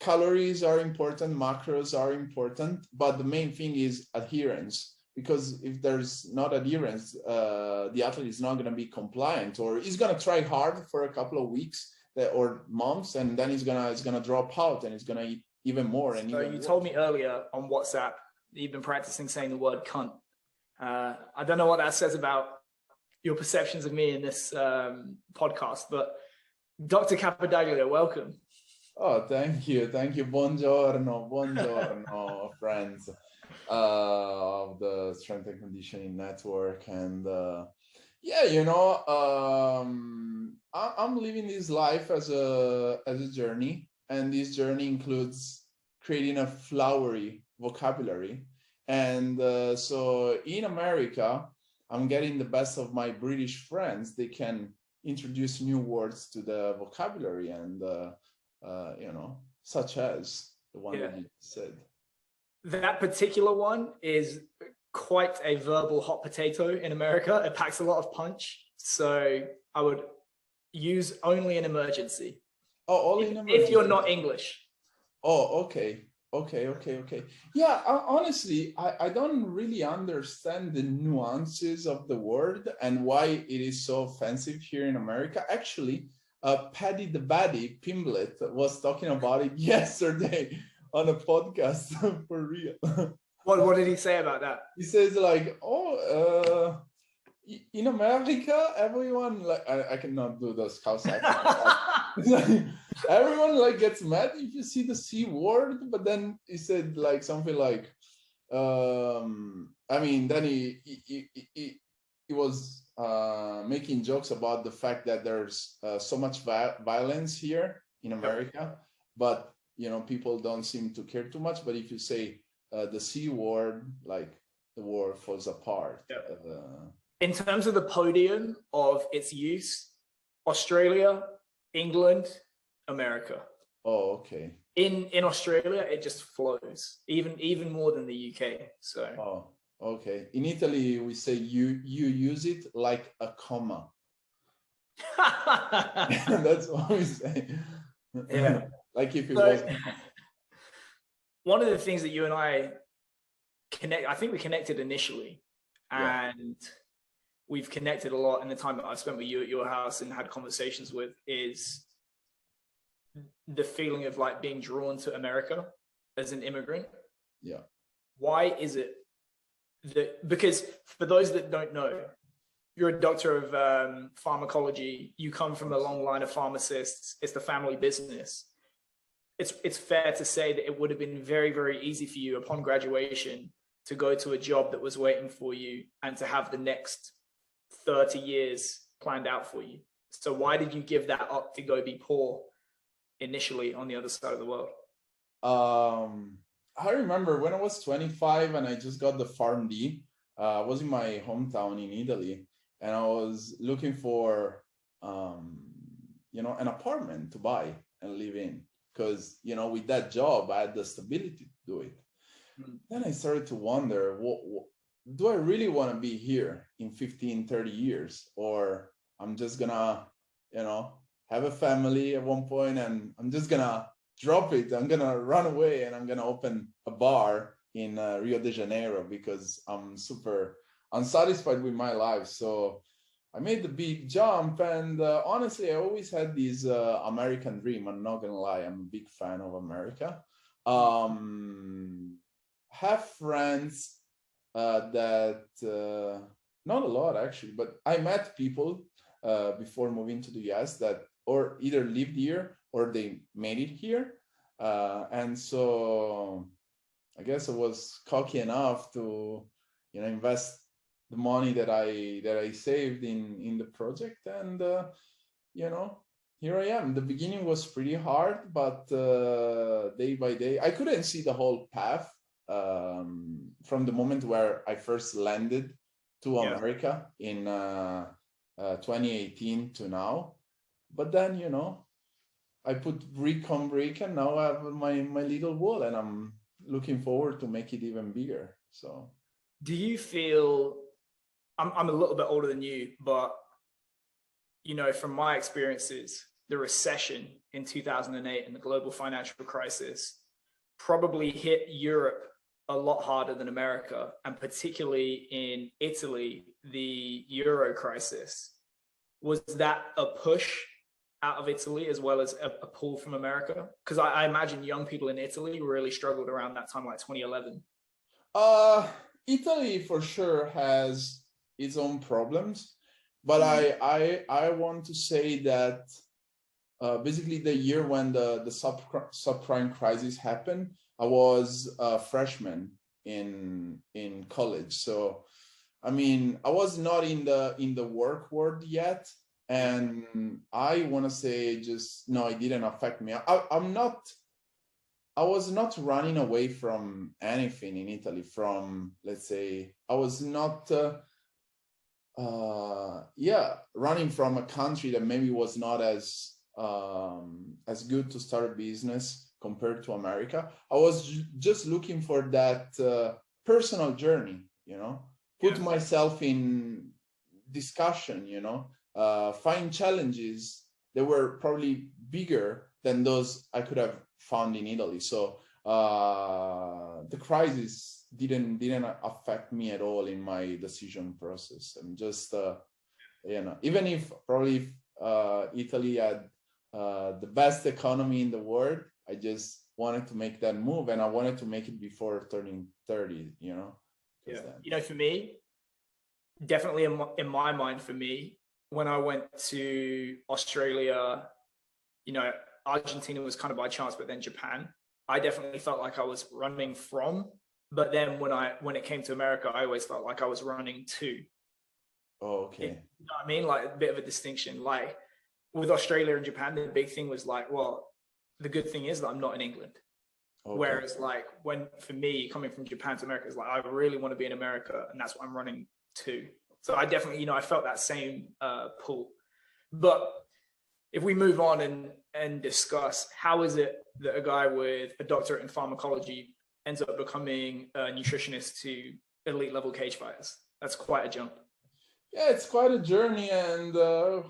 calories are important, macros are important, but the main thing is adherence. Because if there's not adherence, the athlete is not going to be compliant, or he's going to try hard for a couple of weeks or months, and then he's gonna drop out, and he's going to eat even more. And so you told me earlier on WhatsApp that you've been practicing saying the word cunt. I don't know what that says about your perceptions of me in this podcast, but Dr. Capodaglio, welcome. Oh, thank you. Buongiorno, friends of the Strength and Conditioning Network. And yeah, you know, I'm living this life as a journey, and this journey includes creating a flowery vocabulary. And so in America, I'm getting the best of my British friends. They can introduce new words to the vocabulary, and you know, such as the one that you said. That particular one is quite a verbal hot potato in America. It packs a lot of punch. So I would use only in emergency. Oh, only in emergency. If you're not English. Oh, okay. Yeah, honestly, I don't really understand the nuances of the word and why it is so offensive here in America. Actually, Paddy the Baddy Pimblett was talking about it yesterday on a podcast for real. What did he say about that? He says like, in America, everyone, like, I cannot do those house accents. Everyone like gets mad if you see the C word, but then he said like something like, I mean, then he was making jokes about the fact that there's so much violence here in America, but you know, people don't seem to care too much. But if you say the C word, like the world falls apart. In terms of the podium of its use, Australia, England, America. Oh, okay. In Australia, it just flows, even more than the UK. So. Oh, okay. In Italy, we say you use it like a comma. That's what we say. Yeah. Like if it was. One of the things that you and I I think we connected initially, and we've connected a lot in the time that I've spent with you at your house and had conversations with, is the feeling of like being drawn to America as an immigrant. Yeah. Why is it that, because for those that don't know, you're a doctor of pharmacology, you come from a long line of pharmacists, it's the family business. It's fair to say that it would have been very, very easy for you upon graduation to go to a job that was waiting for you and to have the next 30 years planned out for you. So why did you give that up to go be poor initially on the other side of the world? I remember when I was 25 and I just got the Farm D. I was in my hometown in Italy, and I was looking for, you know, an apartment to buy and live in, because, you know, with that job, I had the stability to do it. Then I started to wonder, what do I really want to be here in 15, 30 years? Or I'm just gonna, you know, have a family at one point and I'm just gonna drop it. I'm gonna run away and I'm gonna open a bar in Rio de Janeiro because I'm super unsatisfied with my life. So I made the big jump, and honestly, I always had this American dream. I'm not gonna lie, I'm a big fan of America. Have friends that, not a lot actually, but I met people before moving to the US that or either lived here or they made it here. And so I guess I was cocky enough to, you know, invest the money that I saved in the project, and you know, here I am. The beginning was pretty hard, but day by day, I couldn't see the whole path from the moment where I first landed to America in 2018 to now. But then, you know, I put brick on brick, and now I have my little wall, and I'm looking forward to make it even bigger. So, do you feel? I'm a little bit older than you, but you know, from my experiences, the recession in 2008 and the global financial crisis probably hit Europe a lot harder than America, and particularly in Italy, the Euro crisis. Was that a push out of Italy as well as a pull from America? Because I imagine young people in Italy really struggled around that time, like 2011. Italy for sure has its own problems, but I want to say that basically the year when the subprime crisis happened, I was a freshman in college. So I mean, I was not in the work world yet, and I want to say just no, it didn't affect me. I was not running away from anything in Italy. From, let's say, I was not running from a country that maybe was not as good to start a business compared to America. I was just looking for that personal journey, put myself in discussion, find challenges that were probably bigger than those I could have found in Italy. So the crisis didn't affect me at all in my decision process. I'm just, even if probably Italy had the best economy in the world, I just wanted to make that move, and I wanted to make it before turning 30, For me, definitely in my mind, for me, when I went to Australia, Argentina was kind of by chance, but then Japan, I definitely felt like I was running from, but then when it came to America, I always felt like I was running to. Oh, okay. You know what I mean? Like a bit of a distinction. Like with Australia and Japan, the big thing was like, well, the good thing is that I'm not in England. Okay. Whereas like for me, coming from Japan to America, is like, I really want to be in America, and that's what I'm running to. So I definitely, I felt that same pull. But if we move on and discuss, how is it that a guy with a doctorate in pharmacology ends up becoming a nutritionist to elite level cage fighters? That's quite a jump. Yeah, it's quite a journey, and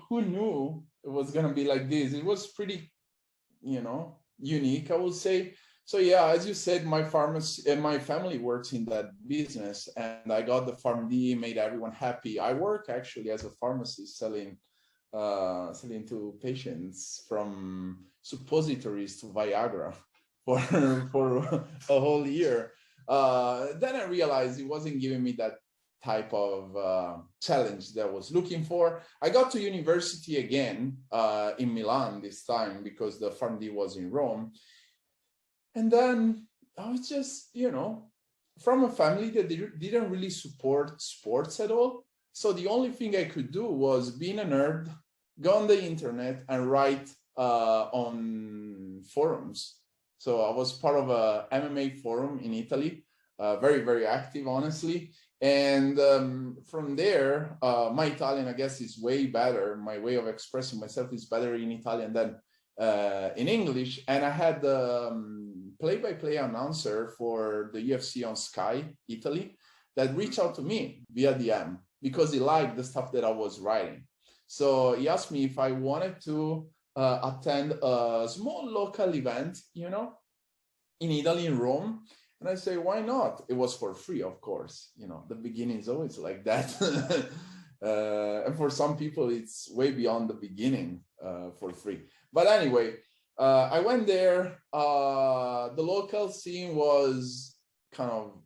who knew it was going to be like this? It was pretty, unique, I would say. So yeah, as you said, my family works in that business, and I got the PharmD, made everyone happy. I work actually as a pharmacist selling to patients, from suppositories to Viagra for a whole year. Then I realized it wasn't giving me that type of challenge that I was looking for. I got to university again in Milan this time, because the PharmD was in Rome. And then I was just, from a family that didn't really support sports at all. So the only thing I could do was, being a nerd, go on the internet and write on forums. So I was part of a MMA forum in Italy, very, very active, honestly. And from there, my Italian, I guess, is way better. My way of expressing myself is better in Italian than in English. And I had the play-by-play announcer for the UFC on Sky Italy that reached out to me via DM, because he liked the stuff that I was writing. So he asked me if I wanted to attend a small local event, in Italy, in Rome. And I say, why not? It was for free, of course. The beginning is always like that. And for some people, it's way beyond the beginning for free. But anyway, I went there. The local scene was kind of,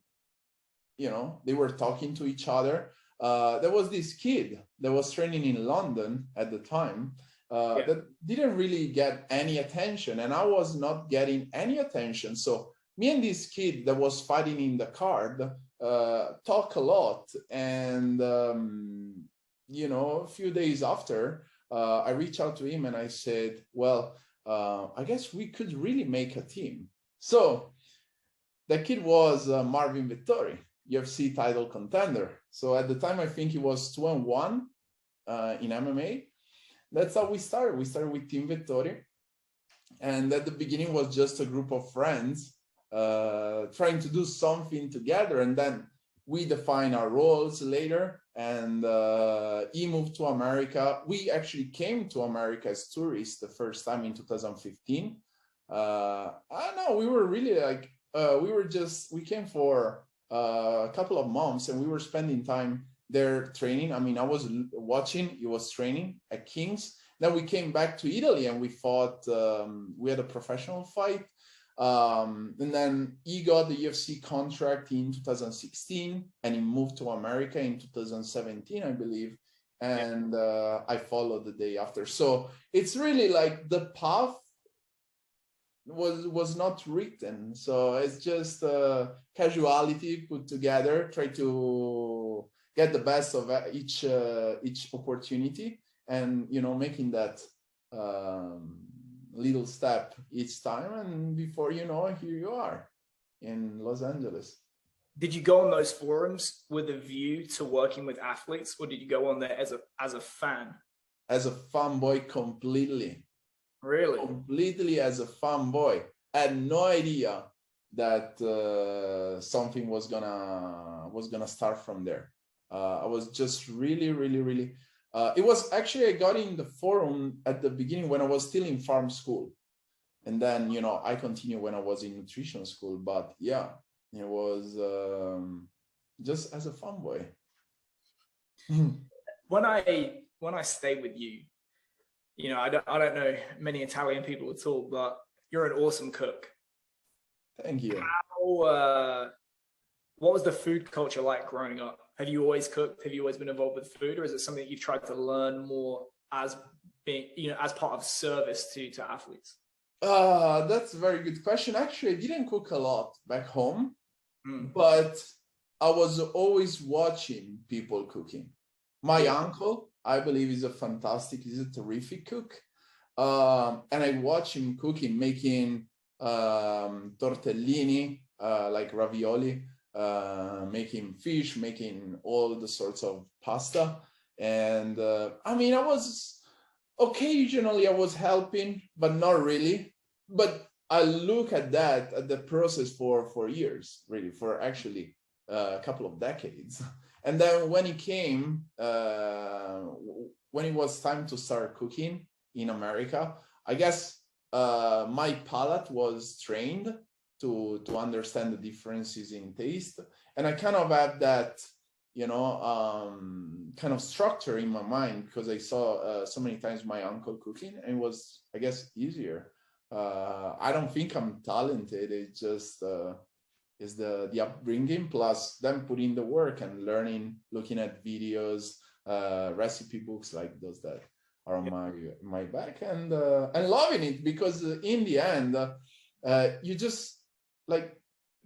they were talking to each other. There was this kid that was training in London at the time that didn't really get any attention, and I was not getting any attention. So me and this kid that was fighting in the card talk a lot. And, a few days after, I reached out to him and I said, well, I guess we could really make a team. So the kid was Marvin Vettori, UFC title contender. So at the time, I think he was 2-1 in MMA. That's how we started. We started with Team Vettori. And at the beginning was just a group of friends trying to do something together. And then we define our roles later. and he moved to America. We actually came to America as tourists the first time in 2015. I don't know, we were really like, we came for a couple of months and we were spending time there training. I mean, I was watching, he was training at King's. Then we came back to Italy and we fought, we had a professional fight. And then he got the UFC contract in 2016 and he moved to America in 2017, I believe. And I followed the day after. So it's really like the path was not written. So it's just casuality put together, try to get the best of each opportunity, and, you know, making that little step each time, and before you know it, here you are in Los Angeles. Did you go on those forums with a view to working with athletes, or did you go on there as a fan? As a fanboy, completely. Really? Completely as a fanboy. I had no idea that something was gonna start from there. I was just really it was actually, I got in the forum at the beginning when I was still in farm school, and then, you know, I continued when I was in nutrition school. But yeah, it was just as a fanboy. When I stay with you, you know, I don't know many Italian people at all, but you're an awesome cook. Thank you. What was the food culture like growing up? Have you always cooked? Have you always been involved with food, or is it something that you've tried to learn more as being, you know, as part of service to athletes? That's a very good question. Actually, I didn't cook a lot back home, but I was always watching people cooking. My uncle, I believe, he's a terrific cook. And I watch him cooking, making tortellini, like ravioli, making fish, making all the sorts of pasta. And I mean, occasionally I was helping, but not really. But I look at the process for years, really, for actually a couple of decades. And then when it came, when it was time to start cooking in America, I guess my palate was trained to understand the differences in taste. And I kind of have that, you know, kind of structure in my mind, because I saw so many times my uncle cooking, and it was, I guess, easier. I don't think I'm talented. It's just is the upbringing, plus then putting the work and learning, looking at videos, recipe books like those that are on my back, and loving it, because in the end, you just, like,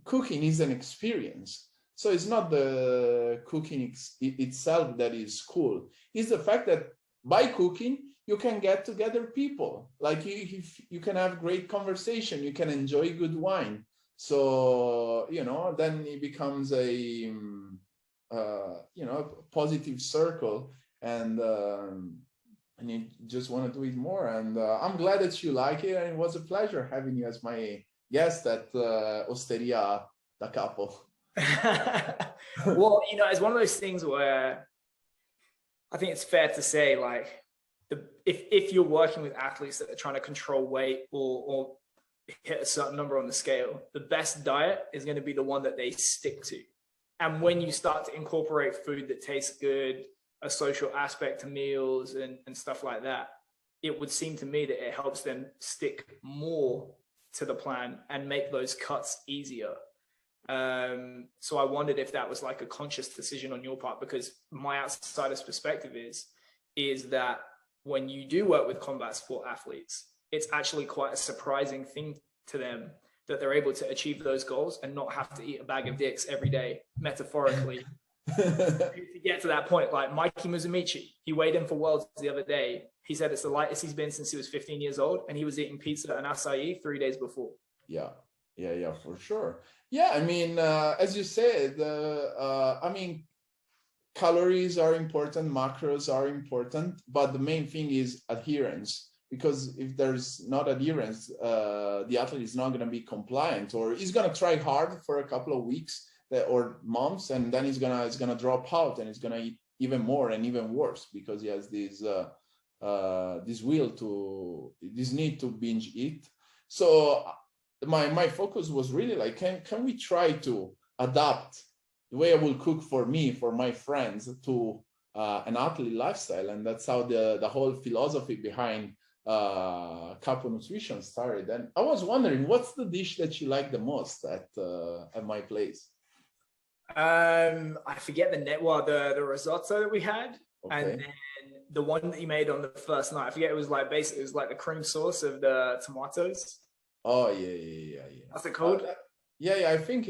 cooking is an experience. So it's not the cooking itself that is cool. It's the fact that by cooking, you can get together people. Like you can have great conversation, you can enjoy good wine. So, you know, then it becomes a, you know, positive circle, and you just want to do it more. And I'm glad that you like it, and it was a pleasure having you as my guest at Osteria da Capo. Well, you know, it's one of those things where I think it's fair to say, like, if you're working with athletes that are trying to control weight or hit a certain number on the scale, the best diet is going to be the one that they stick to. And when you start to incorporate food that tastes good, a social aspect to meals and stuff like that, it would seem to me that it helps them stick more to the plan and make those cuts easier. So I wondered if that was like a conscious decision on your part, because my outsider's perspective is that when you do work with combat sport athletes, it's actually quite a surprising thing to them that they're able to achieve those goals and not have to eat a bag of dicks every day, metaphorically, to get to that point. Like Mikey Musumeci, he weighed in for Worlds the other day. He said it's the lightest he's been since he was 15 years old, and he was eating pizza and acai 3 days before. Yeah, for sure. Yeah, I mean, as you said, I mean, calories are important, macros are important, but the main thing is adherence. Because if there's not adherence, the athlete is not going to be compliant, or he's going to try hard for a couple of weeks or months, and then he's gonna drop out, and he's gonna even more and even worse because he has this this need to binge eat. So my focus was really like, can we try to adapt the way I will cook for me, for my friends, to an athlete lifestyle? And that's how the whole philosophy behind Capo Nutrition started. And I was wondering, what's the dish that you like the most at my place? I forget the the risotto that we had, Okay. and then the one that you made on the first night. I forget. It was like basically it was like the cream sauce of the tomatoes. Oh yeah. What's it called? Yeah. I think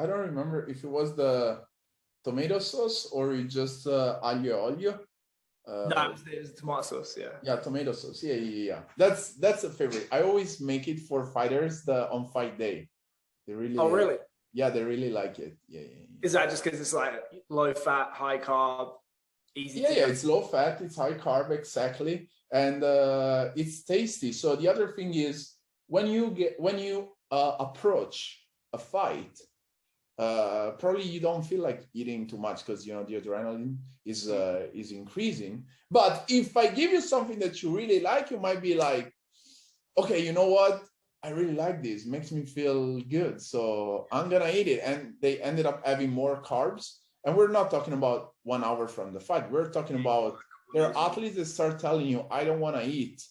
I don't remember if it was the tomato sauce or it just aglio olio. No, it was tomato sauce. Yeah. Yeah, tomato sauce. Yeah. That's a favorite. I always make it for fighters on fight day. They really. Oh really? Yeah, they really like it. Yeah. Is that just because it's like low fat, high carb, easy? Yeah, it's low fat, it's high carb, exactly, and it's tasty. So the other thing is when you approach a fight, probably you don't feel like eating too much because the adrenaline is increasing. But if I give you something that you really like, you might be like, okay, you know what? I really like this. It makes me feel good, so I'm gonna eat it. And they ended up having more carbs. And we're not talking about 1 hour from the fight. We're talking about there are athletes that start telling you, I don't want to eat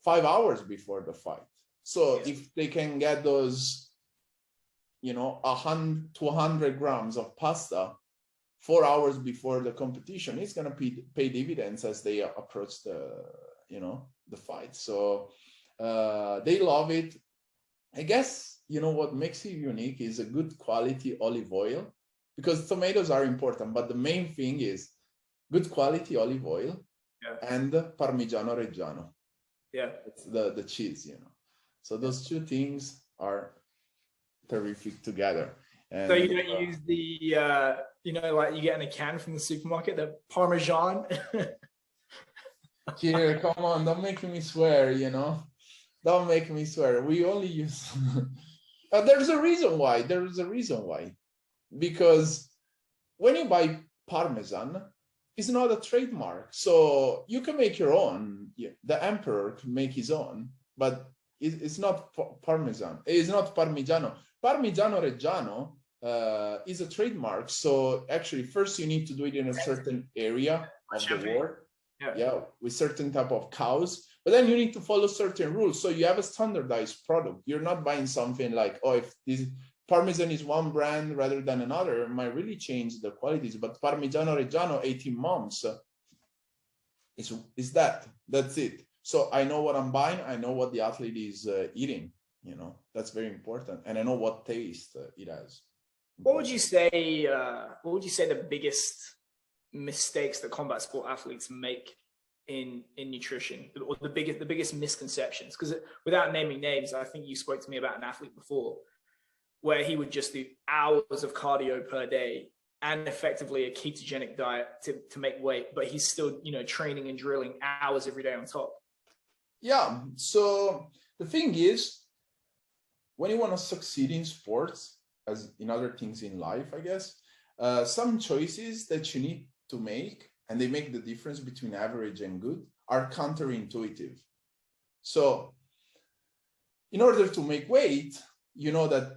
5 hours before the fight. So if they can get those, 100 to 100 grams of pasta 4 hours before the competition, it's gonna pay dividends as they approach the fight. So they love it. I guess what makes it unique is a good quality olive oil, because tomatoes are important, but the main thing is good quality olive oil and Parmigiano Reggiano. Yeah, it's the cheese. So those two things are terrific together. And so you don't use the like you get in a can from the supermarket, the Parmesan. Here, come on, don't make me swear. Don't make me swear. We only use. There's a reason why. Because when you buy Parmesan, it's not a trademark. So you can make your own. The emperor can make his own, but it's not Parmesan. It's not Parmigiano. Parmigiano Reggiano is a trademark. So actually, first you need to do it in a certain area of the world. Yeah, with certain type of cows. But then you need to follow certain rules. So you have a standardized product. You're not buying something like, oh, if this Parmesan is one brand rather than another, it might really change the qualities. But Parmigiano Reggiano, 18 months, is that's it. So I know what I'm buying. I know what the athlete is eating. That's very important. And I know what taste it has. What would you say? What would you say the biggest mistakes that combat sport athletes make in nutrition, or the biggest misconceptions? Because without naming names, I think you spoke to me about an athlete before where he would just do hours of cardio per day and effectively a ketogenic diet to make weight, but he's still training and drilling hours every day on top. Yeah. So the thing is, when you want to succeed in sports, as in other things in life, I guess, some choices that you need to make, and they make the difference between average and good, are counterintuitive. So in order to make weight, that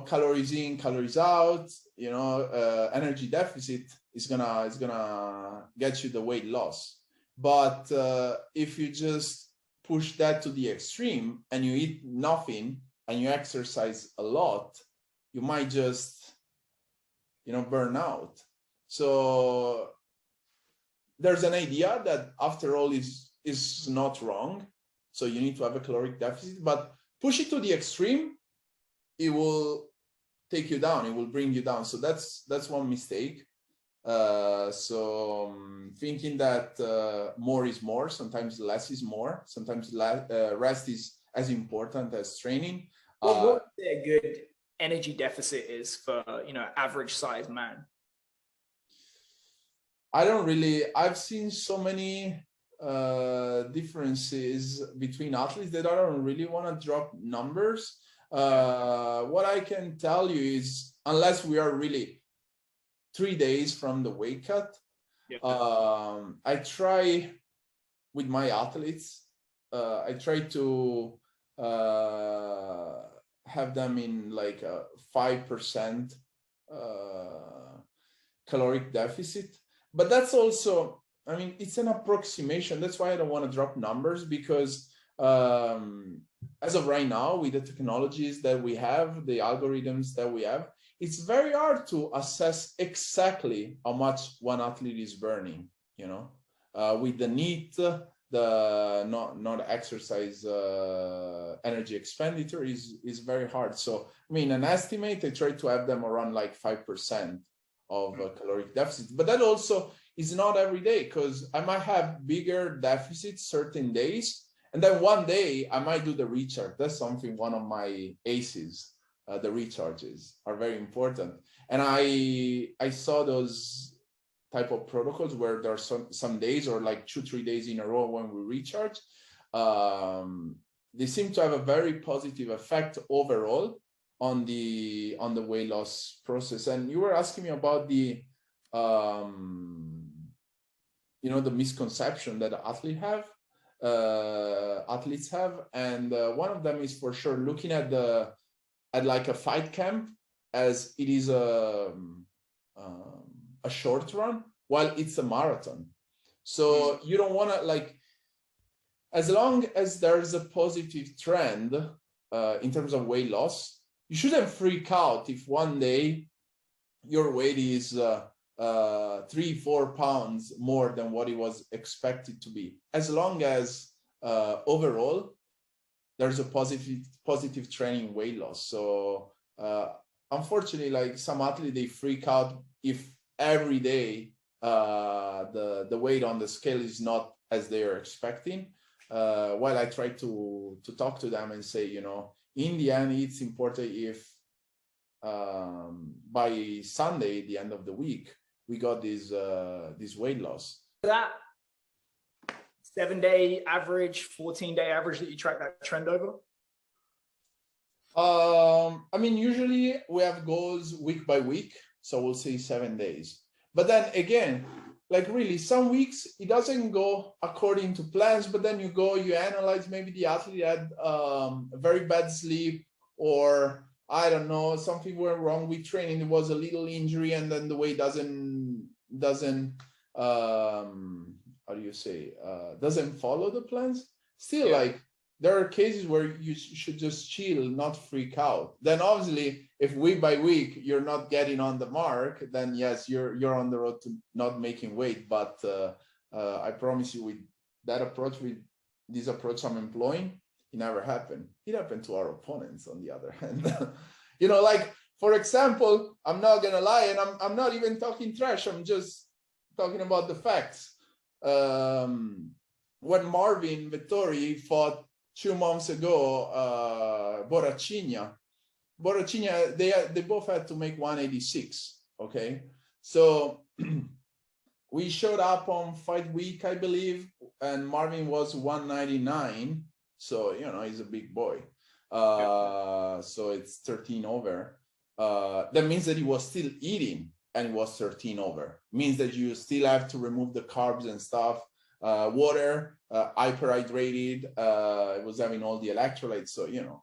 calories in, calories out, energy deficit is gonna get you the weight loss. But if you just push that to the extreme and you eat nothing and you exercise a lot, you might just burn out. So there's an idea that after all is not wrong. So you need to have a caloric deficit, but push it to the extreme, it will take you down. It will bring you down. So that's one mistake. Thinking that more is more, sometimes less is more, sometimes rest is as important as training. What a good energy deficit is for average sized man? I've seen so many differences between athletes that I don't really want to drop numbers. What I can tell you is, unless we are really 3 days from the weight cut, I try with my athletes, I try to have them in like a 5% caloric deficit. But that's also, I mean, it's an approximation. That's why I don't want to drop numbers, because as of right now, with the technologies that we have, the algorithms that we have, it's very hard to assess exactly how much one athlete is burning, you know, with the NEAT, the not exercise energy expenditure is very hard. So, I mean, an estimate, I try to have them around like 5% of caloric deficit, but that also is not every day, because I might have bigger deficits certain days, and then one day I might do the recharge. That's something, one of my aces, the recharges are very important. And I saw those type of protocols where there are some days, or like 2-3 days in a row when we recharge, they seem to have a very positive effect overall on the weight loss process. And you were asking me about the you know, the misconception that athletes have, and one of them is for sure looking at like a fight camp as it is a short run, while it's a marathon. So you don't want to, like, as long as there's a positive trend in terms of weight loss, you shouldn't freak out if one day your weight is 3-4 pounds more than what it was expected to be, as long as overall there's a positive trend in weight loss. So unfortunately, like, some athletes, they freak out if every day the weight on the scale is not as they are expecting, while I try to talk to them and say, you know, in the end, it's important if by Sunday, the end of the week, we got this weight loss. That 7-day average, 14-day average that you track that trend over? I mean, usually we have goals week by week, so we'll say 7 days. But then again, like, really, some weeks it doesn't go according to plans, but then you analyze, maybe the athlete had very bad sleep, or I don't know, something went wrong with training, there was a little injury, and then the weight doesn't how do you say, doesn't follow the plans. Still, like, there are cases where you should just chill, not freak out. Then obviously, if week by week you're not getting on the mark, then yes, you're on the road to not making weight. But I promise you, with that approach, with this approach I'm employing, it never happened. It happened to our opponents, on the other hand. You know, like, for example, I'm not gonna lie, and I'm not even talking trash, I'm just talking about the facts. When Marvin Vettori fought 2 months ago, Borrachinha, they both had to make 186. Okay, so we showed up on fight week, I believe, and Marvin was 199. So, you know, he's a big boy. So it's 13 over. That means that he was still eating, and it was 13 over. Means that you still have to remove the carbs and stuff. Water, hyperhydrated, it was having all the electrolytes. So, you know,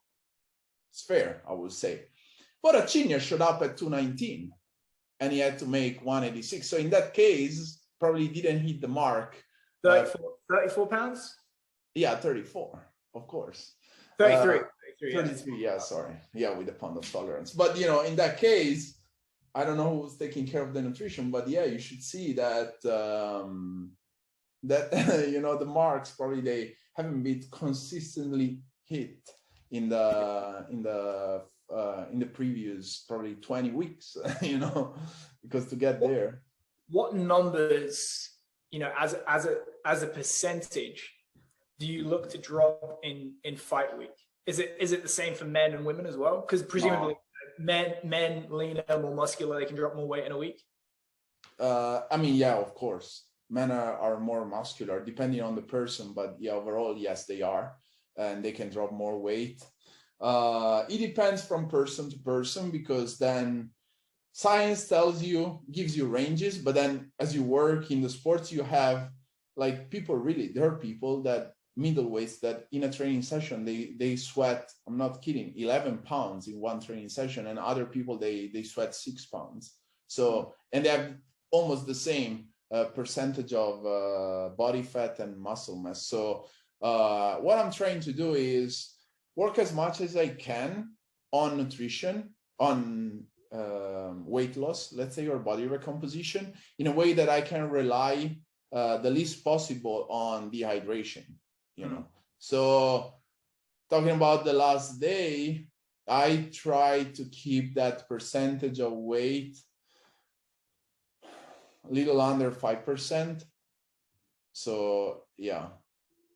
it's fair, I would say. But Achinha showed up at 219, and he had to make 186. So in that case, probably didn't hit the mark. 34 pounds? Yeah, 34, of course. 33. 33, yeah, sorry. Yeah, with the pound of tolerance. But, you know, in that case, I don't know who's taking care of the nutrition, but yeah, you should see that, you know, the marks, probably they haven't been consistently hit in the previous probably 20 weeks, you know, because to get there. What numbers, you know, as a percentage, do you look to drop in fight week? Is it the same for men and women as well? Because presumably men leaner, more muscular, they can drop more weight in a week. I mean, yeah, of course. Men are more muscular, depending on the person, but yeah, overall, yes, they are, and they can drop more weight. It depends from person to person, because then science tells you, gives you ranges, but then as you work in the sports, you have like people really, there are people that middleweights that in a training session, they sweat, I'm not kidding, 11 pounds in one training session, and other people, they sweat 6 pounds. So, and they have almost the same percentage of body fat and muscle mass. So what I'm trying to do is work as much as I can on nutrition, on weight loss, let's say, or body recomposition, in a way that I can rely the least possible on dehydration, you know. So talking about the last day, I try to keep that percentage of weight a little under 5%. So yeah,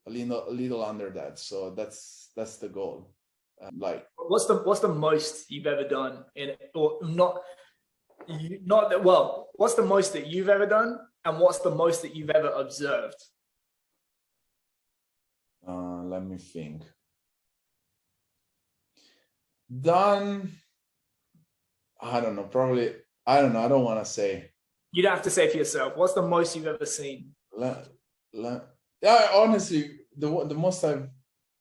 a little under that. So that's the goal. Like, what's the most you've ever done in it, or not that well? What's the most that you've ever done, and what's the most that you've ever observed? Let me think. Done, I don't know, probably, I don't know, I don't want to say. You'd have to say for yourself, what's the most you've ever seen? Yeah, honestly, the most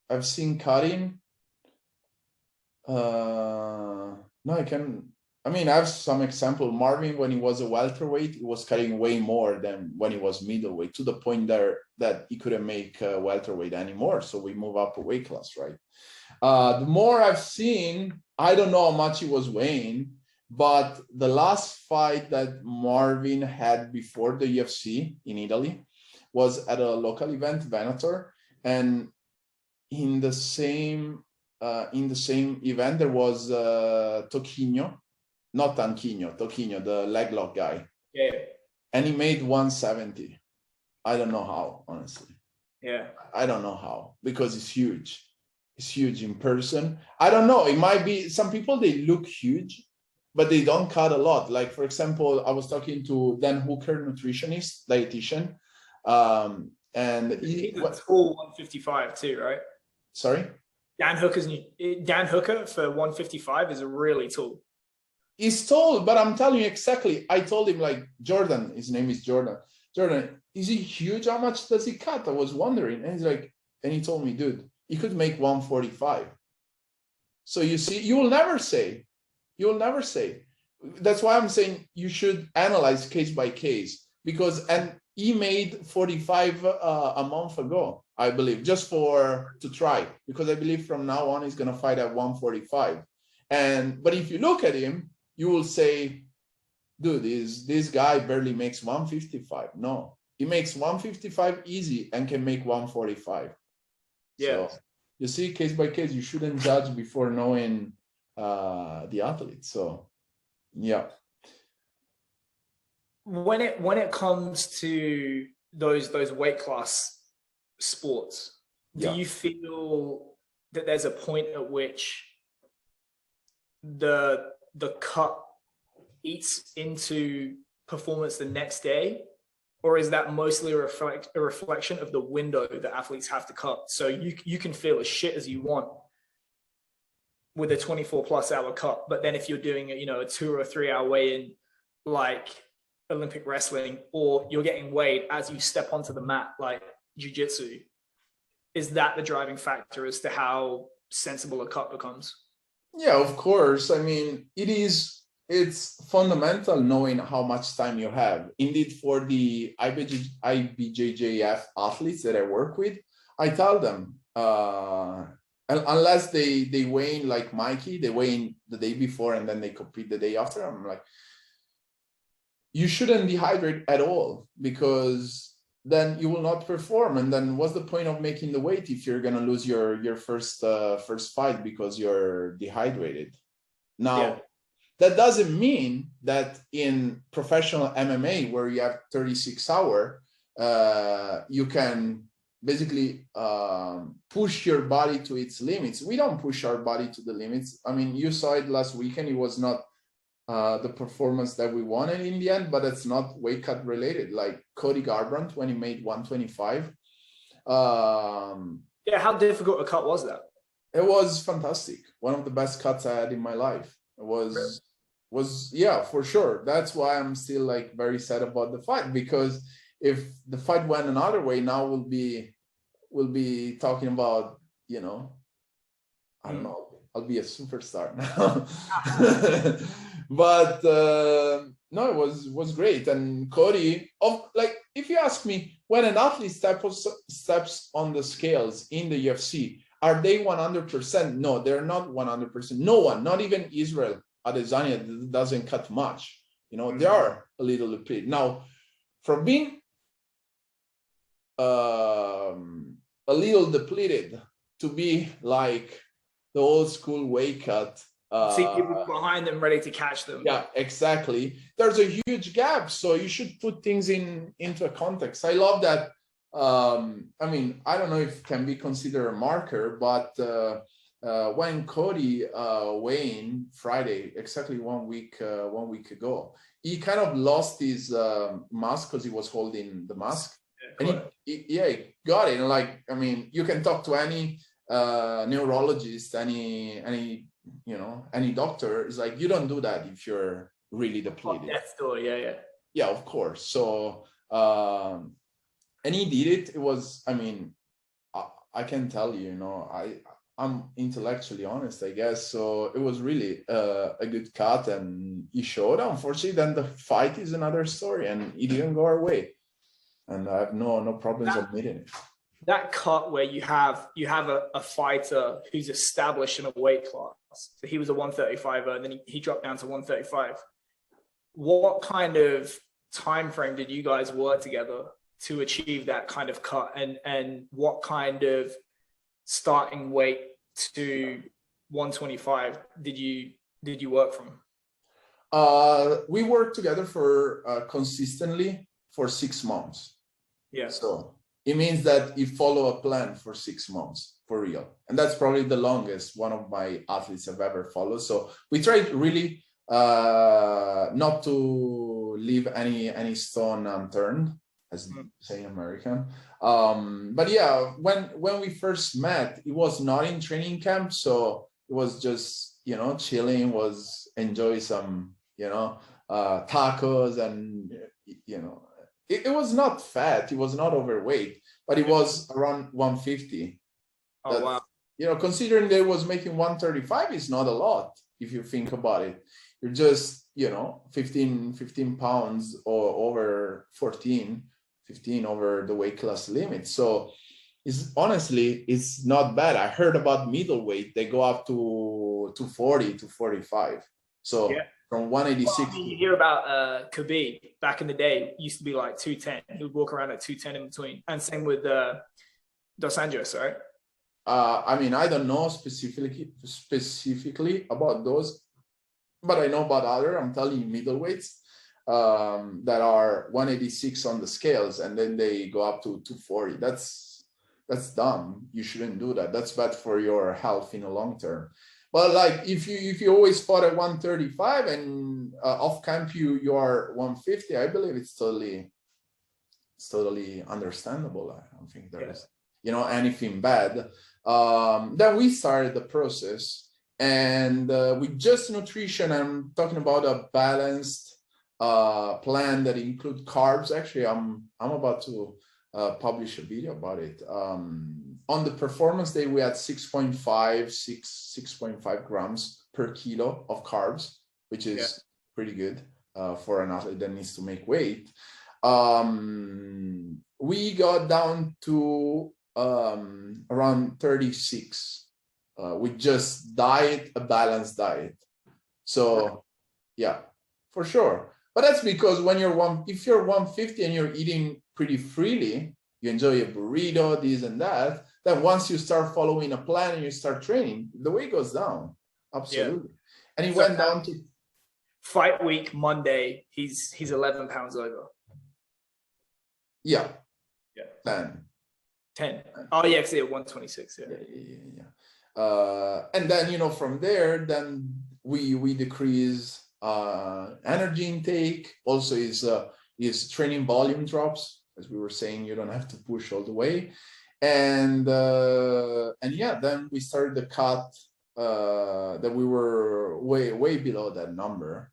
I've seen cutting, no, I mean, I have some example. Marvin, when he was a welterweight, he was cutting way more than when he was middleweight, to the point there that he couldn't make welterweight anymore. So we move up a weight class, right? The more I've seen, I don't know how much he was weighing, but the last fight that Marvin had before the UFC in Italy was at a local event, Venator, and in the same event there was Toquinho, not Tanquinho, Toquinho, the leg lock guy. Yeah. And he made 170. I don't know how, honestly. Yeah. I don't know how, because it's huge. It's huge in person. I don't know. It might be, some people, they look huge, but they don't cut a lot. Like, for example, I was talking to Dan Hooker, nutritionist, dietitian. And he's a tall 155 too, right? Sorry? Dan Hooker for 155 is really tall. He's tall, but I'm telling you exactly. I told him, like, Jordan, his name is Jordan. Jordan, is he huge? How much does he cut? I was wondering. And he's like, and he told me, dude, he could make 145. So you see, you will never say. That's why I'm saying you should analyze case by case, because, and he made 45 a month ago, I believe, just to try, because I believe from now on he's gonna fight at 145. But if you look at him, you will say, dude, this guy barely makes 155. No, he makes 155 easy and can make 145. Yeah. So you see, case by case, you shouldn't judge before knowing the athlete. So yeah. When it comes to those weight class sports, do you feel that there's a point at which the cut eats into performance the next day, or is that mostly a reflection of the window that athletes have to cut? So you can feel as shit as you want with a 24+ hour cut, but then if you're doing a 2 or 3 hour weigh-in, like Olympic wrestling, or you're getting weighed as you step onto the mat, like jiu-jitsu, is that the driving factor as to how sensible a cut becomes? Yeah, of course. I mean, it's fundamental knowing how much time you have. Indeed, for the IBJJF athletes that I work with, I tell them, unless they weigh in like Mikey, they weigh in the day before and then they compete the day after, I'm like, you shouldn't dehydrate at all, because then you will not perform. And then what's the point of making the weight if you're going to lose your first fight because you're dehydrated? Now, that doesn't mean that in professional MMA, where you have 36 hours, you can basically push your body to its limits. We don't push our body to the limits. I mean, you saw it last weekend. It was not the performance that we wanted in the end, but it's not weight cut related. Like Cody Garbrandt, when he made 125. Yeah, how difficult a cut was that? It was fantastic. One of the best cuts I had in my life. It was yeah, for sure. That's why I'm still like very sad about the fight, because if the fight went another way, now we'll be talking about, you know, I don't know, I'll be a superstar now. But no, it was great. And Cody, like, if you ask me, when an athlete steps on the scales in the UFC, are they 100%? No, they're not 100%. No one, not even Israel Adesanya, doesn't cut much. You know, they are a little depleted. Now, from being a little depleted to be like the old school weight cut. See people behind them ready to catch them. Yeah, exactly. There's a huge gap, so you should put things into a context. I love that. I mean, I don't know if it can be considered a marker, but when Cody weighed Friday, exactly 1 week ago, he kind of lost his mask because he was holding the mask. And he got it. And like, I mean, you can talk to any neurologist, any doctor. Is like, you don't do that if you're really depleted. Death door, yeah, of course. So and he did it. It was, I mean, I can tell you, I'm intellectually honest, I guess. So it was really a good cut, and he showed. Unfortunately, then the fight is another story, and he didn't go our way. And I have no problems admitting it. That cut where you have a fighter who's established in a weight class. So he was a 135er, and then he dropped down to 135. What kind of time frame did you guys work together to achieve that kind of cut? And what kind of starting weight to 125 did you work from? We worked together for consistently for 6 months. Yeah. So it means that you follow a plan for 6 months for real. And that's probably the longest one of my athletes have ever followed. So we tried really not to leave any stone unturned, as say American. But yeah, when we first met, it was not in training camp. So it was just, chilling, was enjoy some, tacos, and, it was not fat. It was not overweight, but it was around 150. Oh, wow. Considering they was making 135 is not a lot if you think about it. You're just, 15 pounds or over 15 over the weight class limit. So it's not bad. I heard about middleweight, they go up to 40 to 45. So yeah. From 186. You hear about Khabib back in the day, used to be like 210. He would walk around at 210 in between. And same with Dos Anjos, right? I mean, I don't know specifically about those, but I know about other. I'm telling you, middleweights that are 186 on the scales, and then they go up to 240. That's dumb. You shouldn't do that. That's bad for your health in the long term. But like, if you always fought at 135 and off camp you are 150, I believe it's totally understandable. I don't think there's anything bad. Then we started the process, and with just nutrition, I'm talking about a balanced plan that includes carbs. Actually, I'm about to publish a video about it. On the performance day, we had 6.5 grams per kilo of carbs, which is pretty good for an athlete that needs to make weight. We got down to around 36 with just a balanced diet. So yeah, for sure. But that's because when if you're 150 and you're eating pretty freely, you enjoy a burrito, this and that, then once you start following a plan and you start training, the weight goes down. Absolutely. Yeah. And he went down to fight week Monday, he's 11 pounds over. Yeah. 10. Oh yeah, actually at 126. Yeah. And then from there, then we decrease energy intake. Also is training volume drops. As we were saying, you don't have to push all the way. And yeah, then we started the cut that we were way below that number.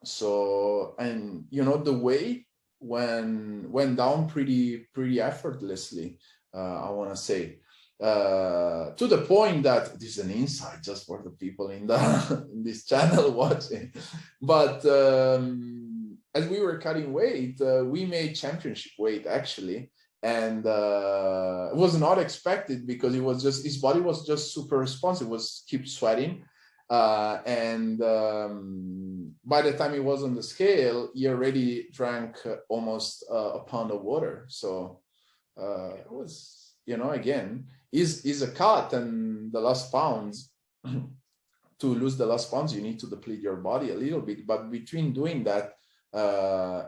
So, and you know, the weight went down pretty effortlessly, I want to say, to the point that this is an insight just for the people in the in this channel watching. But as we were cutting weight, we made championship weight actually, and it was not expected because it was just, his body was just super responsive, was keep sweating. And by the time he was on the scale, he already drank almost a pound of water. So it was, you know, again, is a cut, and the last pounds, to lose the last pounds, you need to deplete your body a little bit. But between doing that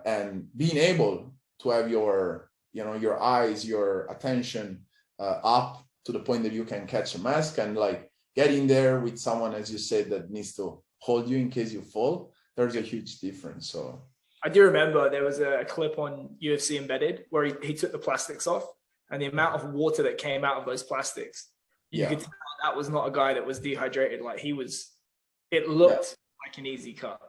and being able to have your, you know, your eyes, your attention up to the point that you can catch a mask, and like getting there with someone, as you said, that needs to hold you in case you fall, there's a huge difference. So I do remember there was a clip on UFC Embedded where he took the plastics off, and the amount of water that came out of those plastics, you could tell that was not a guy that was dehydrated. Like he was, it looked like an easy cut.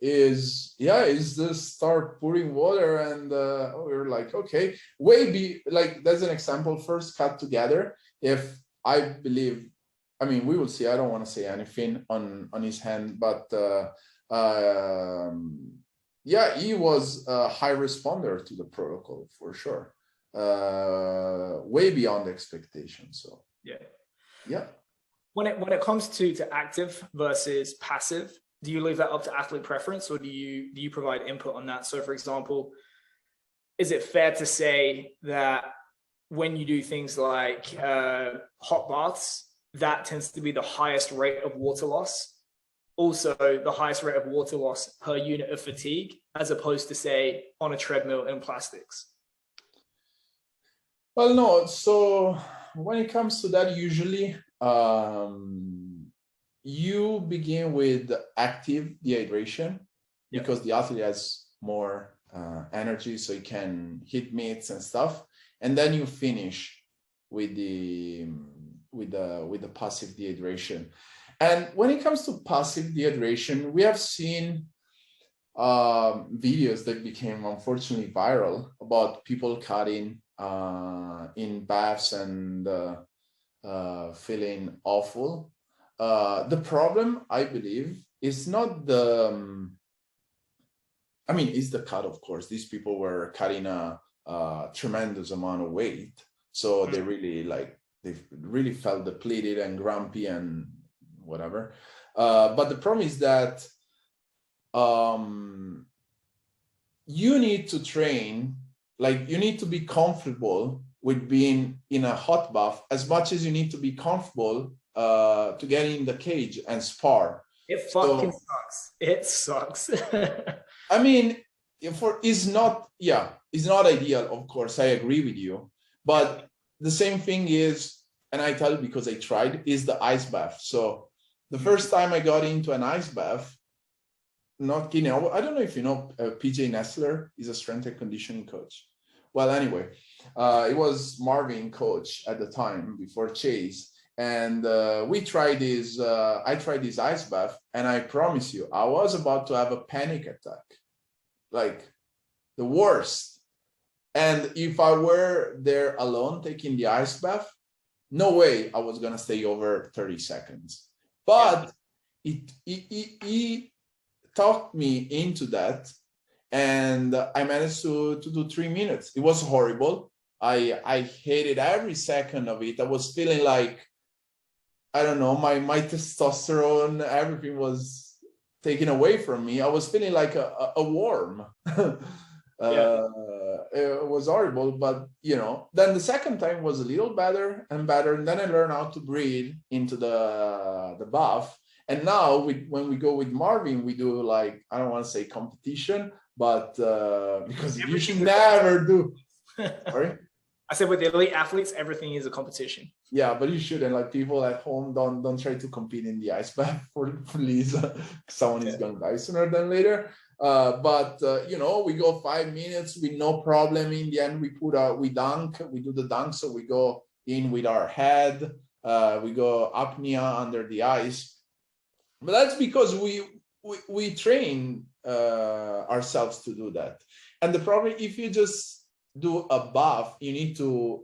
is just start pouring water, and we were like, okay, like that's an example. First cut together, if I believe, I mean, we will see. I don't want to say anything on his hand, but he was a high responder to the protocol for sure, way beyond expectations. So yeah. When it comes to active versus passive, do you leave that up to athlete preference, or do you provide input on that? So, for example, is it fair to say that when you do things like hot baths, that tends to be the highest rate of water loss, also the highest rate of water loss per unit of fatigue, as opposed to, say, on a treadmill in plastics? Well, no. So when it comes to that, usually you begin with active dehydration because the athlete has more energy, so he can hit mitts and stuff, and then you finish with the passive dehydration. And when it comes to passive dehydration, we have seen videos that became unfortunately viral about people cutting in baths and feeling awful. The problem, I believe, is not the, I mean, it's the cut, of course. These people were cutting a tremendous amount of weight. So they really felt depleted and grumpy and whatever. But the problem is that you need to train, like you need to be comfortable with being in a hot bath as much as you need to be comfortable to get in the cage and spar. It fucking sucks. It sucks. I mean, it's not ideal, of course, I agree with you. But the same thing is, and I tell you because I tried, is the ice bath. So the first time I got into an ice bath, not kidding, I don't know if you know PJ Nessler is a strength and conditioning coach. Well, anyway, it was Marvin coach at the time before Chase. And we tried this, I tried this ice bath, and I promise you, I was about to have a panic attack, like the worst. And if I were there alone taking the ice bath, no way I was gonna stay over 30 seconds. But he talked me into that, and I managed to do 3 minutes. It was horrible. I hated every second of it. I was feeling like, I don't know, my testosterone, everything was taken away from me. I was feeling like a worm. It was horrible, but you know, then the second time was a little better and better. And then I learned how to breathe into the bath. And now when we go with Marvin, we do like, I don't want to say competition, but because you should never do. Sorry? I said with the elite athletes, everything is a competition. Yeah, but you shouldn't. Like people at home, don't try to compete in the ice bath please. Someone is gonna die sooner than later. But you know, we go 5 minutes with no problem. In the end, we dunk. We do the dunk, so we go in with our head. We go apnea under the ice, But that's because we train ourselves to do that. And the problem, if you just do a buff, you need to,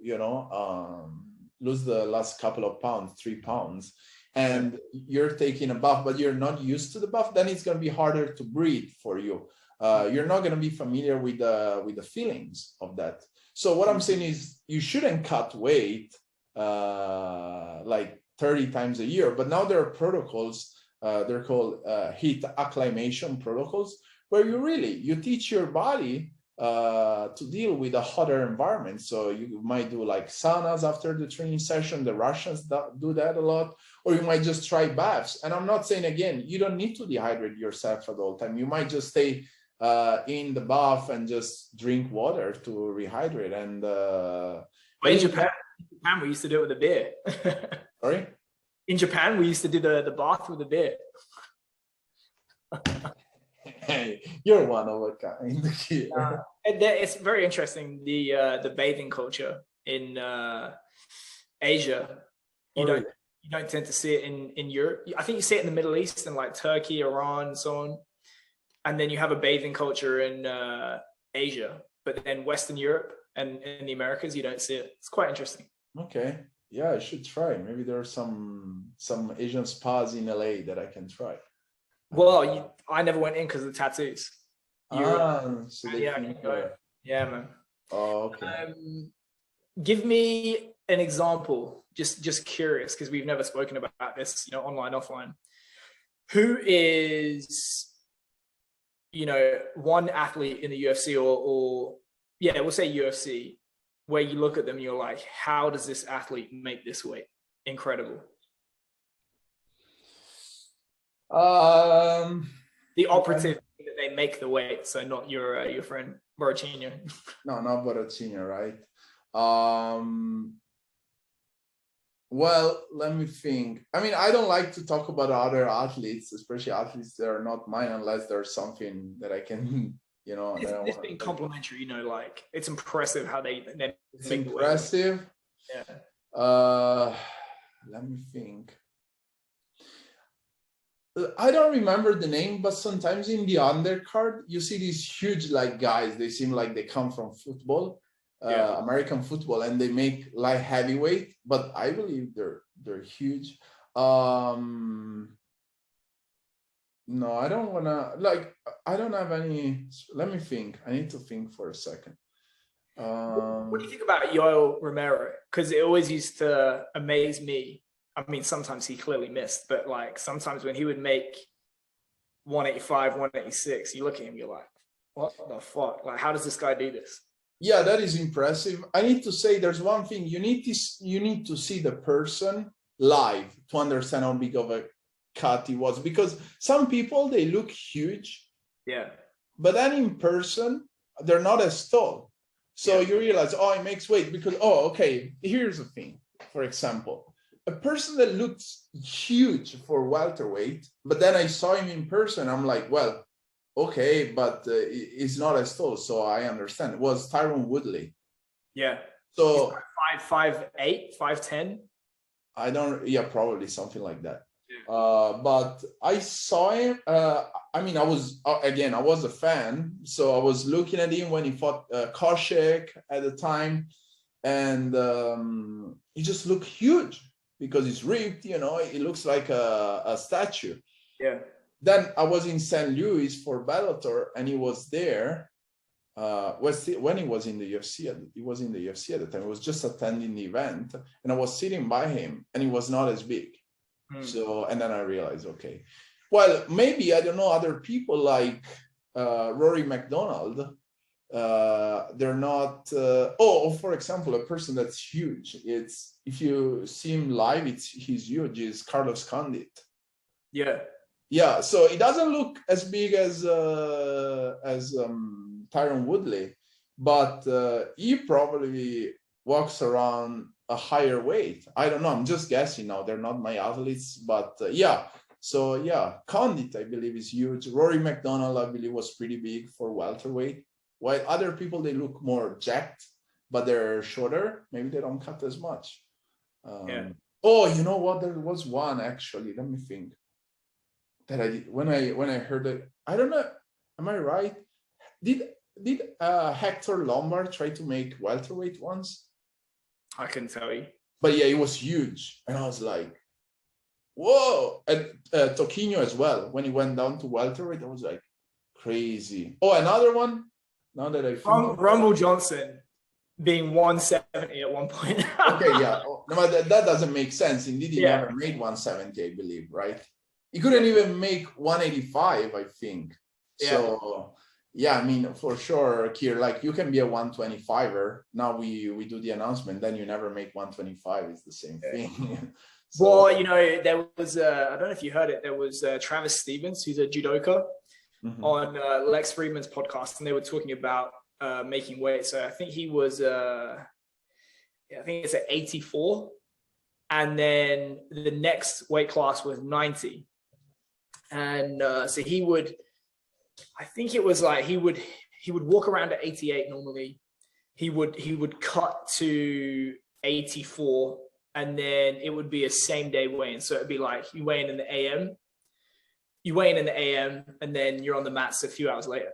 lose the last couple of pounds, 3 pounds, and you're taking a buff, but you're not used to the buff, then it's going to be harder to breathe for you. You're not going to be familiar with the feelings of that. So what I'm saying is you shouldn't cut weight like 30 times a year, but now there are protocols, they're called heat acclimation protocols, where you teach your body to deal with a hotter environment. So you might do like saunas after the training session. The Russians do that a lot. Or you might just try baths. And I'm not saying, again, you don't need to dehydrate yourself at all time. You might just stay in the bath and just drink water to rehydrate. And in Japan, we used to do it with a beer. Sorry? In Japan, we used to do the bath with a beer. Hey, you're one of a kind. It's very interesting, the bathing culture in Asia. You don't tend to see it in Europe. I think you see it in the Middle East and like Turkey, Iran, and so on. And then you have a bathing culture in Asia, but then Western Europe and in the Americas, you don't see it. It's quite interesting. Okay. Yeah, I should try. Maybe there are some Asian spas in LA that I can try. Well, I never went in because of the tattoos. So yeah, man. Oh, okay. Give me an example. Just curious, because we've never spoken about this, online, offline. Who is, one athlete in the UFC or we'll say UFC, where you look at them, you're like, how does this athlete make this weight? Incredible. The operative that they make the weight, so not your friend Borrachinho. No, not Borrachinho, right? Well, let me think. I mean, I don't like to talk about other athletes, especially athletes that are not mine, unless there's something that I can, It's being complimentary, like it's impressive how they it's make impressive. The weight. Yeah. Let me think. I don't remember the name, but sometimes in the undercard, you see these huge guys. They seem like they come from football, American football, and they make light heavyweight. But I believe they're huge. No, I don't wanna I don't have any. Let me think. I need to think for a second. What do you think about Yoel Romero? Because it always used to amaze me. I mean, sometimes he clearly missed, but sometimes when he would make 185, 186, you look at him, you're like, what the fuck? How does this guy do this? Yeah, that is impressive. I need to say there's one thing. You need to see the person live to understand how big of a cut he was, because some people, they look huge. Yeah. But then in person, they're not as tall. So you realize, he makes weight because, okay, here's the thing. For example, a person that looks huge for welterweight, but then I saw him in person, I'm like, well, okay, but he's not as tall, so I understand. It was Tyron Woodley. Yeah. So 5'8", 5'10". Probably something like that. Yeah. But I saw him. I mean, I was a fan, so I was looking at him when he fought Koshek at the time, and he just looked huge. Because it's ripped, it looks like a statue. Yeah. Then I was in St. Louis for Bellator, and he was there. When he was in the UFC, he was in the UFC at the time. He was just attending the event, and I was sitting by him, and he was not as big. So, and then I realized, okay, well, maybe I don't know other people like Rory McDonald. They're not. For example, a person that's huge. It's if you see him live, he's huge. Is Carlos Condit. Yeah. Yeah. So it doesn't look as big as Tyron Woodley, but he probably walks around a higher weight. I don't know. I'm just guessing now. They're not my athletes, but yeah. So yeah, Condit, I believe, is huge. Rory McDonald, I believe, was pretty big for welterweight. While other people, they look more jacked, but they're shorter. Maybe they don't cut as much. Oh, you know what? There was one, actually. Let me think. that when I heard it, I don't know, am I right? Did Hector Lombard try to make welterweight once? I couldn't tell you. But yeah, it was huge, and I was like, whoa. And Toquinho as well, when he went down to welterweight, I was like, crazy. Oh, another one, now that I think Rumble Johnson being 170 at one point. Okay, yeah. No, but that doesn't make sense. Indeed, he Yeah. never made 170, I believe, right? He couldn't even make 185, I think. Yeah. So, yeah, I mean, for sure, Kier, like you can be a 125er. Now we do the announcement, then you never make 125. It's the same thing. So, well, you know, there was, I don't know if you heard it, there was Travis Stevens, who's a judoka, on Lex Friedman's podcast, and they were talking about making weight. So I think he was, I think it's at 84. And then the next weight class was 90. And so he would, I think it was like, he would walk around at 88 normally. He would cut to 84, and then it would be a same day weigh-in. So it'd be like you weigh in the AM, and then you're on the mats a few hours later.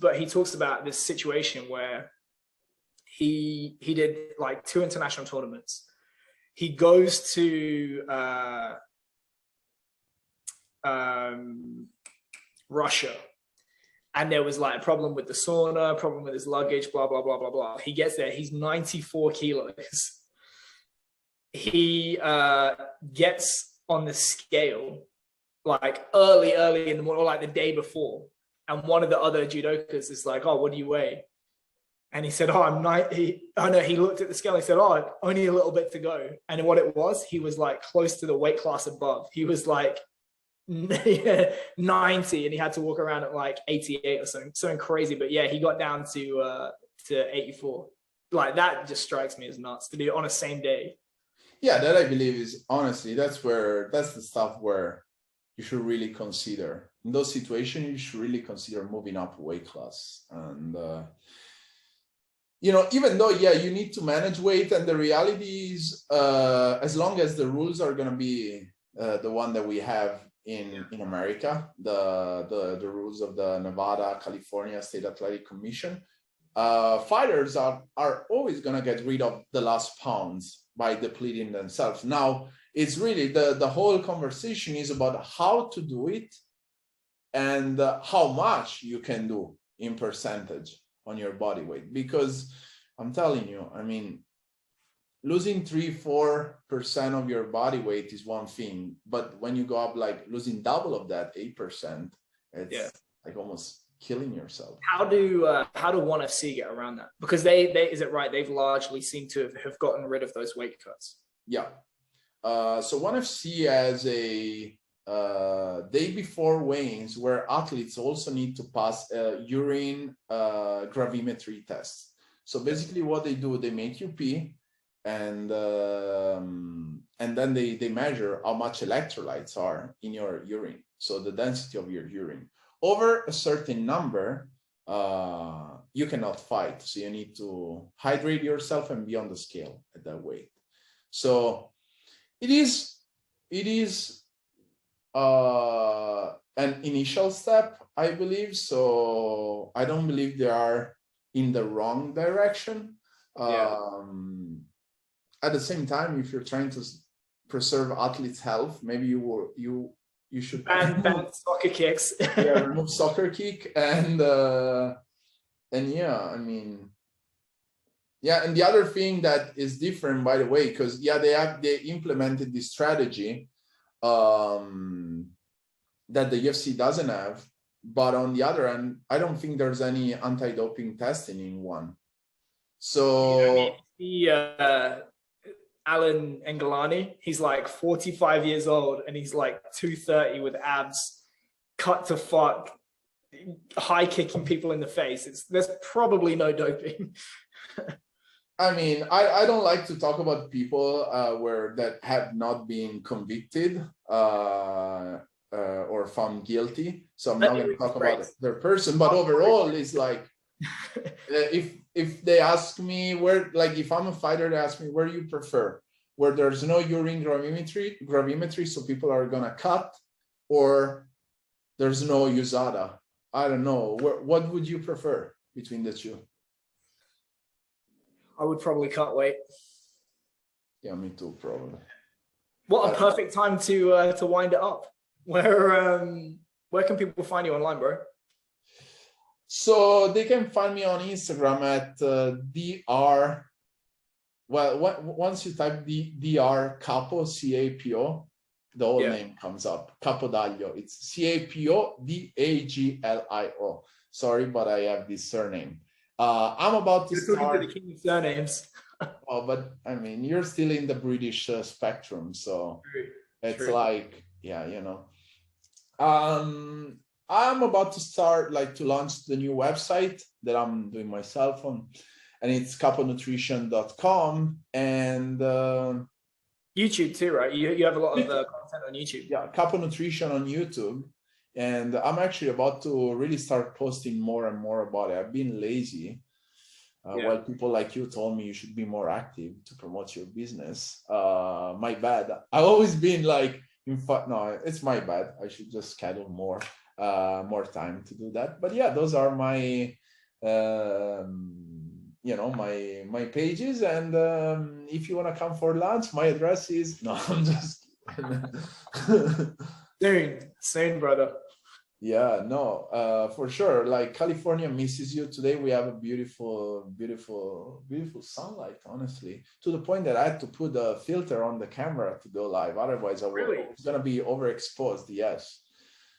But he talks about this situation where he did like 2 international tournaments. He goes to Russia, and there was like a problem with the sauna, problem with his luggage, blah, blah, blah, blah, blah. He gets there, he's 94 kilos. He gets on the scale like early in the morning, or like the day before. And one of the other judokas is like, oh, what do you weigh? And he said, oh, I'm 90. Oh no, he looked at the scale and he said, oh, only a little bit to go. And what it was, he was like close to the weight class above. He was like 90, and he had to walk around at like 88 or something crazy. But yeah, he got down to 84. Like that just strikes me as nuts to do it on a same day. Yeah, that I believe is honestly, that's the stuff where you should really consider. In those situations, you should really consider moving up weight class. And you know, even though, yeah, you need to manage weight, and the reality is, as long as the rules are going to be the one that we have in America, the rules of the Nevada, California State Athletic Commission, fighters are always going to get rid of the last pounds by depleting themselves. Now, it's really the whole conversation is about how to do it and how much you can do in percentage on your body weight. Because I'm telling you, I mean, losing 3-4% of your body weight is one thing, but when you go up like losing double of that, 8%, it's like almost killing yourself. How do ONE FC get around that? Because they is it right? They've largely seemed to have gotten rid of those weight cuts. Yeah. So ONE FC has a day before weigh-ins where athletes also need to pass a urine gravimetry test. So basically what they do, they make you pee, and then they measure how much electrolytes are in your urine. So the density of your urine. Over a certain number, you cannot fight. So you need to hydrate yourself and be on the scale at that weight. So it is an initial step, I believe. So I don't believe they are in the wrong direction. At the same time, if you're trying to preserve athletes' health, maybe you should ban soccer kicks. Remove soccer kick, and yeah, I mean, yeah. And the other thing that is different, by the way, because they implemented this strategy that the UFC doesn't have, but on the other hand, I don't think there's any anti-doping testing in ONE. So Alan Engelani, he's like 45 years old and he's like 230 with abs, cut to fuck, high kicking people in the face. There's probably no doping. I mean, I don't like to talk about people that have not been convicted or found guilty. So I'm not going to talk about their person, but overall, it's like, if they ask me if I'm a fighter, they ask me, where do you prefer? Where there's no urine gravimetry, so people are going to cut, or there's no USADA. I don't know. What would you prefer between the two? I would probably cut weight. Yeah, me too, probably. What a perfect time to wind it up. Where can people find you online, bro? So they can find me on Instagram at dr. Well, once you type dr Capo, Capo, the whole name comes up. Capodaglio. It's Capodaglio. Sorry, but I have this surname. I'm about to start. The king of surnames. Oh, but I mean, you're still in the British spectrum, so it's like, yeah, you know. I'm about to start, like, to launch the new website that I'm doing myself on, and it's caponutrition.com, and YouTube too, right? You have a lot of content on YouTube. Yeah, Capo Nutrition on YouTube, and I'm actually about to really start posting more and more about it. I've been lazy. While people like you told me you should be more active to promote your business. My bad. I've always been like, in fact, no, it's my bad. I should just schedule more time to do that. But yeah, those are my, you know, my pages. And if you want to come for lunch, my address is, no, I'm just Soon, brother. Yeah, no, for sure. Like, California misses you. Today we have a beautiful, beautiful, beautiful sunlight, honestly, to the point that I had to put a filter on the camera to go live. Otherwise, I was going to be overexposed. Yes.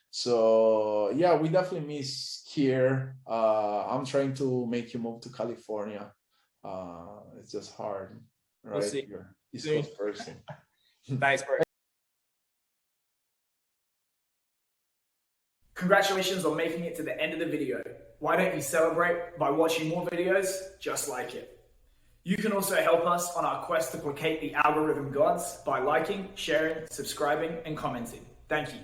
So yeah, we definitely miss here. I'm trying to make you move to California. It's just hard, right? We'll see. You're East Coast person. Thanks, bro. Congratulations on making it to the end of the video. Why don't you celebrate by watching more videos just like it? You can also help us on our quest to placate the algorithm gods by liking, sharing, subscribing, and commenting. Thank you.